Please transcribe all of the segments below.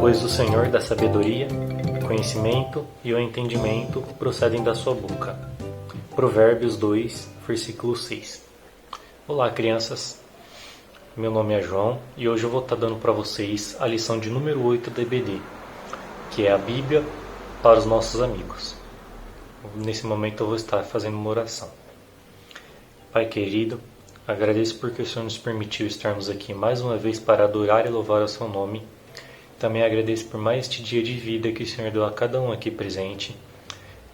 Pois o Senhor dá sabedoria, conhecimento e o entendimento procedem da sua boca. Provérbios 2, versículo 6. Olá, crianças. Meu nome é João e hoje eu vou estar dando para vocês a lição de número 8 da EBD, que é a Bíblia para os nossos amigos. Nesse momento eu vou estar fazendo uma oração. Pai querido, agradeço porque o Senhor nos permitiu estarmos aqui mais uma vez para adorar e louvar o seu nome. Também agradeço por mais este dia de vida que o Senhor deu a cada um aqui presente.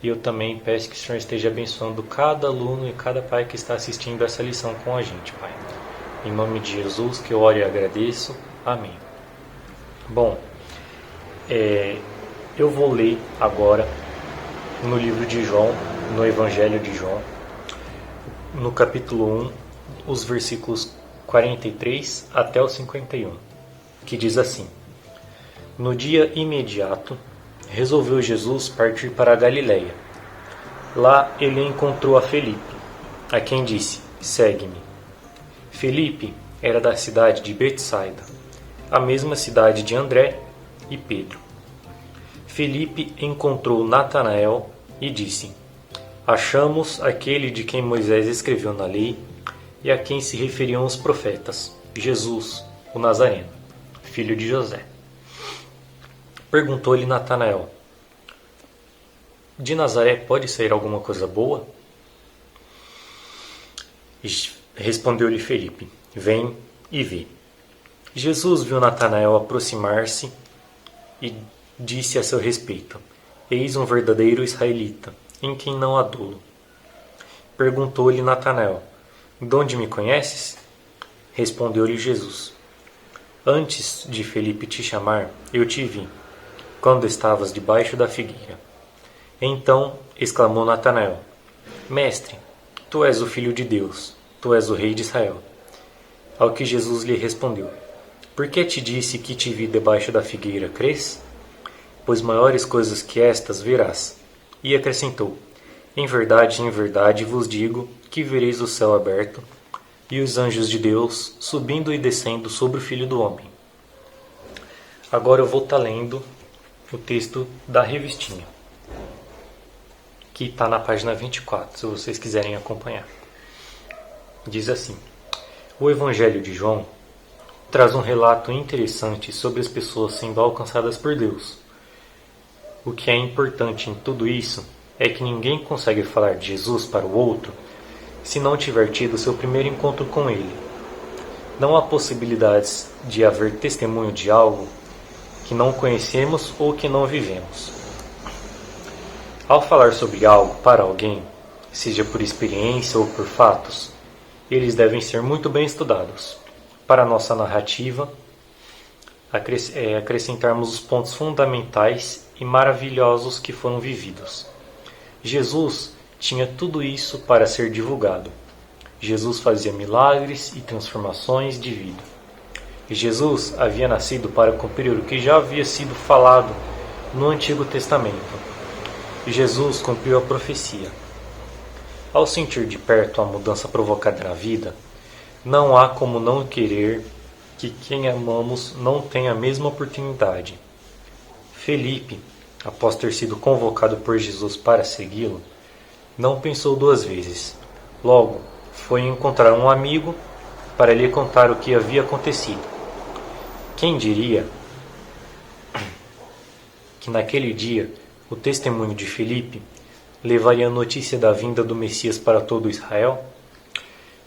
E eu também peço que o Senhor esteja abençoando cada aluno e cada pai que está assistindo essa lição com a gente, Pai. Em nome de Jesus que eu oro e agradeço. Amém. Bom, eu vou ler agora no livro de João, no Evangelho de João, no capítulo 1, os versículos 43 até o 51, que diz assim: No dia imediato, resolveu Jesus partir para a Galiléia. Lá ele encontrou a Felipe, a quem disse: Segue-me. Felipe era da cidade de Betsaida, a mesma cidade de André e Pedro. Felipe encontrou Natanael e disse: Achamos aquele de quem Moisés escreveu na lei e a quem se referiam os profetas, Jesus, o Nazareno, filho de José. Perguntou-lhe Natanael: De Nazaré pode sair alguma coisa boa? Respondeu-lhe Felipe: Vem e vê. Jesus viu Natanael aproximar-se e disse a seu respeito: Eis um verdadeiro israelita, em quem não há dolo. Perguntou-lhe Natanael: De onde me conheces? Respondeu-lhe Jesus: Antes de Felipe te chamar, eu te vi, quando estavas debaixo da figueira. Então exclamou Natanael: Mestre, tu és o Filho de Deus, tu és o Rei de Israel. Ao que Jesus lhe respondeu: Por que te disse que te vi debaixo da figueira, crês? Pois maiores coisas que estas verás. E acrescentou: em verdade vos digo que vereis o céu aberto e os anjos de Deus subindo e descendo sobre o Filho do Homem. Agora eu vou estar lendo o texto da revistinha, que está na página 24, se vocês quiserem acompanhar. Diz assim: O Evangelho de João traz um relato interessante sobre as pessoas sendo alcançadas por Deus. O que é importante em tudo isso é que ninguém consegue falar de Jesus para o outro se não tiver tido seu primeiro encontro com Ele. Não há possibilidades de haver testemunho de algo que não conhecemos ou que não vivemos. Ao falar sobre algo para alguém, seja por experiência ou por fatos, eles devem ser muito bem estudados, para a nossa narrativa acrescentarmos os pontos fundamentais e maravilhosos que foram vividos. Jesus tinha tudo isso para ser divulgado. Jesus fazia milagres e transformações de vida. Jesus havia nascido para cumprir o que já havia sido falado no Antigo Testamento. Jesus cumpriu a profecia. Ao sentir de perto a mudança provocada na vida, não há como não querer que quem amamos não tenha a mesma oportunidade. Felipe, após ter sido convocado por Jesus para segui-lo, não pensou duas vezes. Logo, foi encontrar um amigo para lhe contar o que havia acontecido. Quem diria que naquele dia o testemunho de Felipe levaria a notícia da vinda do Messias para todo Israel?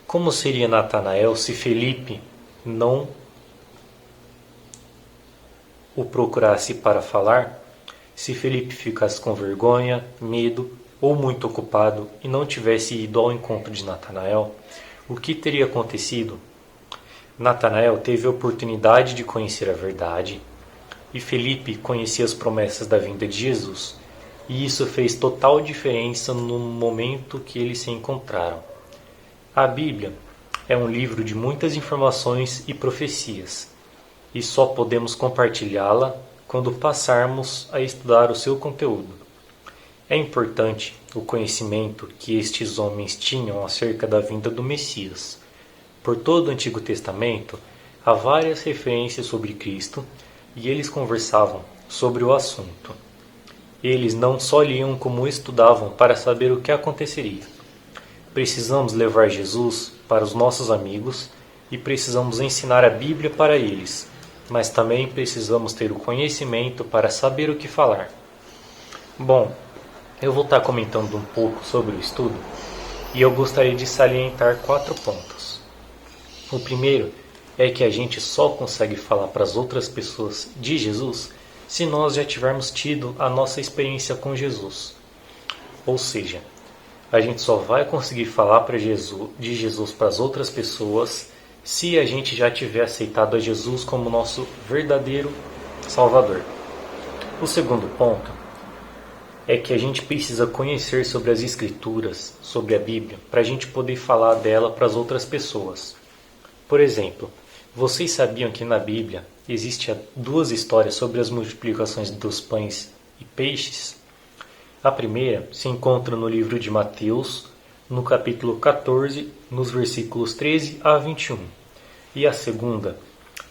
Como seria Natanael se Felipe não o procurasse para falar? Se Felipe ficasse com vergonha, medo ou muito ocupado e não tivesse ido ao encontro de Natanael, o que teria acontecido? Natanael teve a oportunidade de conhecer a verdade e Felipe conhecia as promessas da vinda de Jesus, e isso fez total diferença no momento que eles se encontraram. A Bíblia é um livro de muitas informações e profecias, e só podemos compartilhá-la quando passarmos a estudar o seu conteúdo. É importante o conhecimento que estes homens tinham acerca da vinda do Messias. Por todo o Antigo Testamento, há várias referências sobre Cristo, e eles conversavam sobre o assunto. Eles não só liam como estudavam para saber o que aconteceria. Precisamos levar Jesus para os nossos amigos e precisamos ensinar a Bíblia para eles, mas também precisamos ter o conhecimento para saber o que falar. Bom, eu vou estar comentando um pouco sobre o estudo e eu gostaria de salientar 4 pontos. O primeiro é que a gente só consegue falar para as outras pessoas de Jesus se nós já tivermos tido a nossa experiência com Jesus. Ou seja, a gente só vai conseguir falar de Jesus para as outras pessoas se a gente já tiver aceitado a Jesus como nosso verdadeiro Salvador. O segundo ponto é que a gente precisa conhecer sobre as Escrituras, sobre a Bíblia, para a gente poder falar dela para as outras pessoas. Por exemplo, vocês sabiam que na Bíblia existem 2 histórias sobre as multiplicações dos pães e peixes? A primeira se encontra no livro de Mateus, no capítulo 14, nos versículos 13 a 21. E a segunda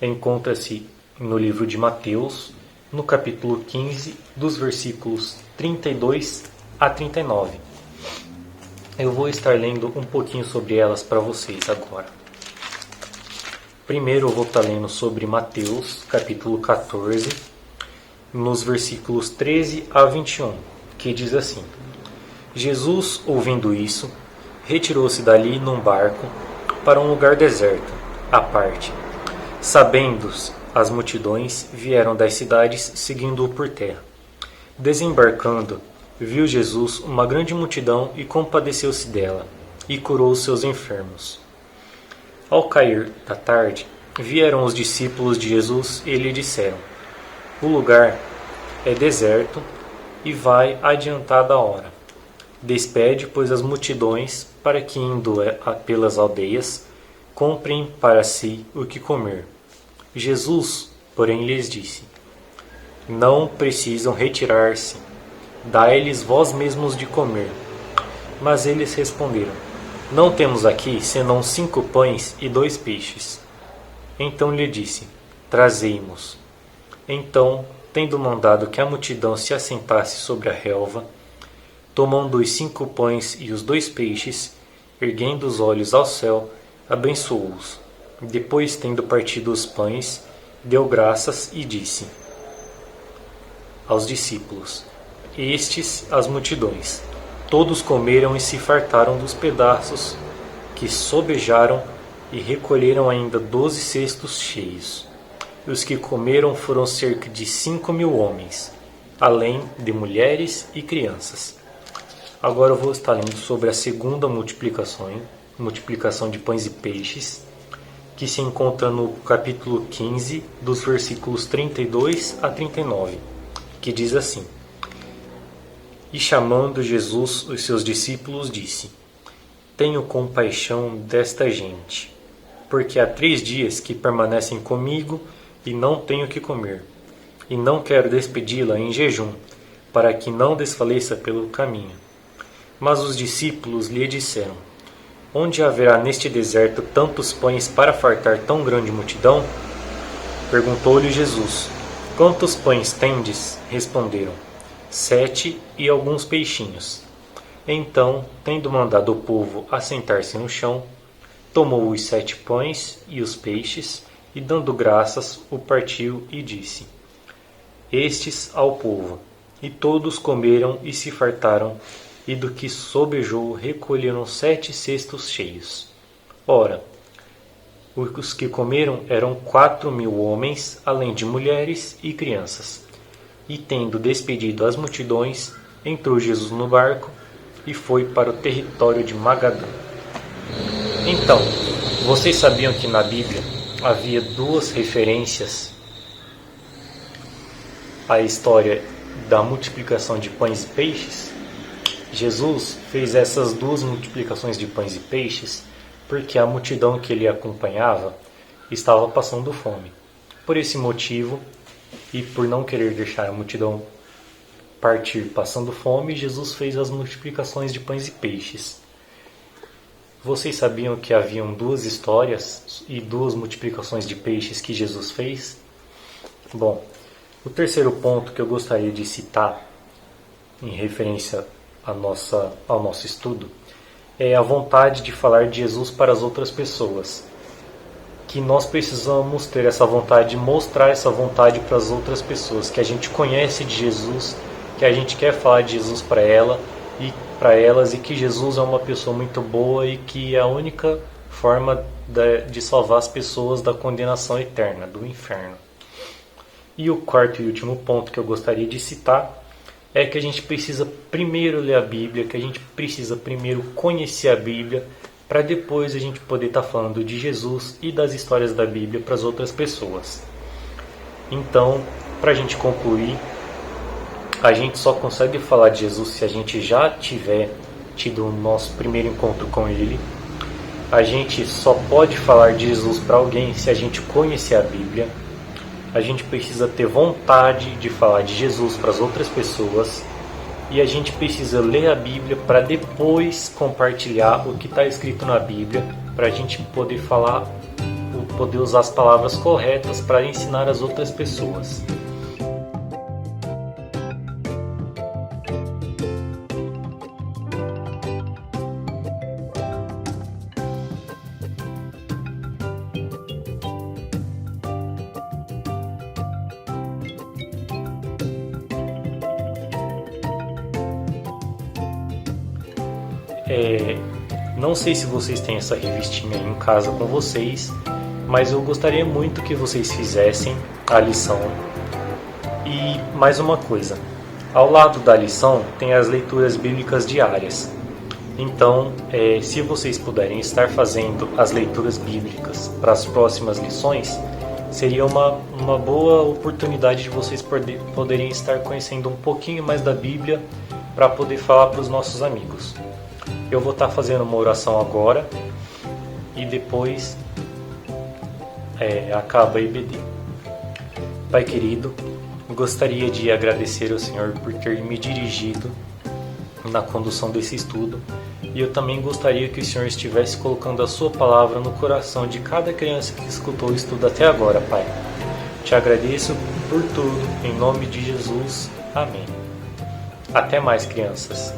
encontra-se no livro de Mateus, no capítulo 15, dos versículos 32 a 39. Eu vou estar lendo um pouquinho sobre elas para vocês agora. Primeiro eu vou estar lendo sobre Mateus, capítulo 14, nos versículos 13 a 21, que diz assim: Jesus, ouvindo isso, retirou-se dali num barco para um lugar deserto, à parte. Sabendo as multidões, vieram das cidades seguindo-o por terra. Desembarcando, viu Jesus uma grande multidão e compadeceu-se dela, e curou os seus enfermos. Ao cair da tarde, vieram os discípulos de Jesus e lhe disseram: o lugar é deserto e vai adiantada a hora. Despede, pois, as multidões, para que, indo pelas aldeias, comprem para si o que comer. Jesus, porém, lhes disse: não precisam retirar-se, dai-lhes vós mesmos de comer. Mas eles responderam: não temos aqui senão 5 pães e 2 peixes. Então lhe disse: trazei-mos. Então, tendo mandado que a multidão se assentasse sobre a relva, tomando os 5 pães e os 2 peixes, erguendo os olhos ao céu, abençoou-os. Depois, tendo partido os pães, deu graças e disse aos discípulos: estes as multidões. Todos comeram e se fartaram dos pedaços que sobejaram e recolheram ainda 12 cestos cheios. E os que comeram foram cerca de 5.000 homens, além de mulheres e crianças. Agora eu vou estar lendo sobre a segunda multiplicação de pães e peixes, que se encontra no capítulo 15, dos versículos 32 a 39, que diz assim: e chamando Jesus os seus discípulos, disse: tenho compaixão desta gente, porque há 3 dias que permanecem comigo e não tenho que comer, e não quero despedi-la em jejum, para que não desfaleça pelo caminho. Mas os discípulos lhe disseram: onde haverá neste deserto tantos pães para fartar tão grande multidão? Perguntou-lhe Jesus: quantos pães tendes? Responderam: 7 e alguns peixinhos. Então, tendo mandado o povo assentar-se no chão, tomou os 7 pães e os peixes, e dando graças, o partiu e disse: estes ao povo. E todos comeram e se fartaram, e do que sobejou recolheram 7 cestos cheios. Ora, os que comeram eram 4.000 homens, além de mulheres e crianças. E tendo despedido as multidões, entrou Jesus no barco e foi para o território de Magadã. Então, vocês sabiam que na Bíblia havia 2 referências à história da multiplicação de pães e peixes? Jesus fez essas 2 multiplicações de pães e peixes porque a multidão que ele acompanhava estava passando fome. Por esse motivo, e por não querer deixar a multidão partir passando fome, Jesus fez as multiplicações de pães e peixes. Vocês sabiam que haviam 2 histórias e 2 multiplicações de peixes que Jesus fez? Bom, O terceiro ponto que eu gostaria de citar, em referência ao nosso estudo, é a vontade de falar de Jesus para as outras pessoas. Que nós precisamos ter essa vontade de mostrar essa vontade para as outras pessoas, que a gente conhece de Jesus, que a gente quer falar de Jesus para elas e que Jesus é uma pessoa muito boa e que é a única forma de salvar as pessoas da condenação eterna, do inferno. E o quarto e último ponto que eu gostaria de citar é que a gente precisa primeiro ler a Bíblia, que a gente precisa primeiro conhecer a Bíblia, para depois a gente poder estar falando de Jesus e das histórias da Bíblia para as outras pessoas. Então, para a gente concluir, a gente só consegue falar de Jesus se a gente já tiver tido o nosso primeiro encontro com Ele. A gente só pode falar de Jesus para alguém se a gente conhecer a Bíblia. A gente precisa ter vontade de falar de Jesus para as outras pessoas. E a gente precisa ler a Bíblia para depois compartilhar o que está escrito na Bíblia, para a gente poder poder usar as palavras corretas para ensinar as outras pessoas. Não sei se vocês têm essa revistinha aí em casa com vocês, mas eu gostaria muito que vocês fizessem a lição. E mais uma coisa, ao lado da lição tem as leituras bíblicas diárias. Então, se vocês puderem estar fazendo as leituras bíblicas para as próximas lições, seria uma boa oportunidade de vocês poderem estar conhecendo um pouquinho mais da Bíblia para poder falar para os nossos amigos. Eu vou estar fazendo uma oração agora e depois acaba a IBD. Pai querido, gostaria de agradecer ao Senhor por ter me dirigido na condução desse estudo, e eu também gostaria que o Senhor estivesse colocando a sua palavra no coração de cada criança que escutou o estudo até agora, Pai. Te agradeço por tudo, em nome de Jesus. Amém. Até mais, crianças.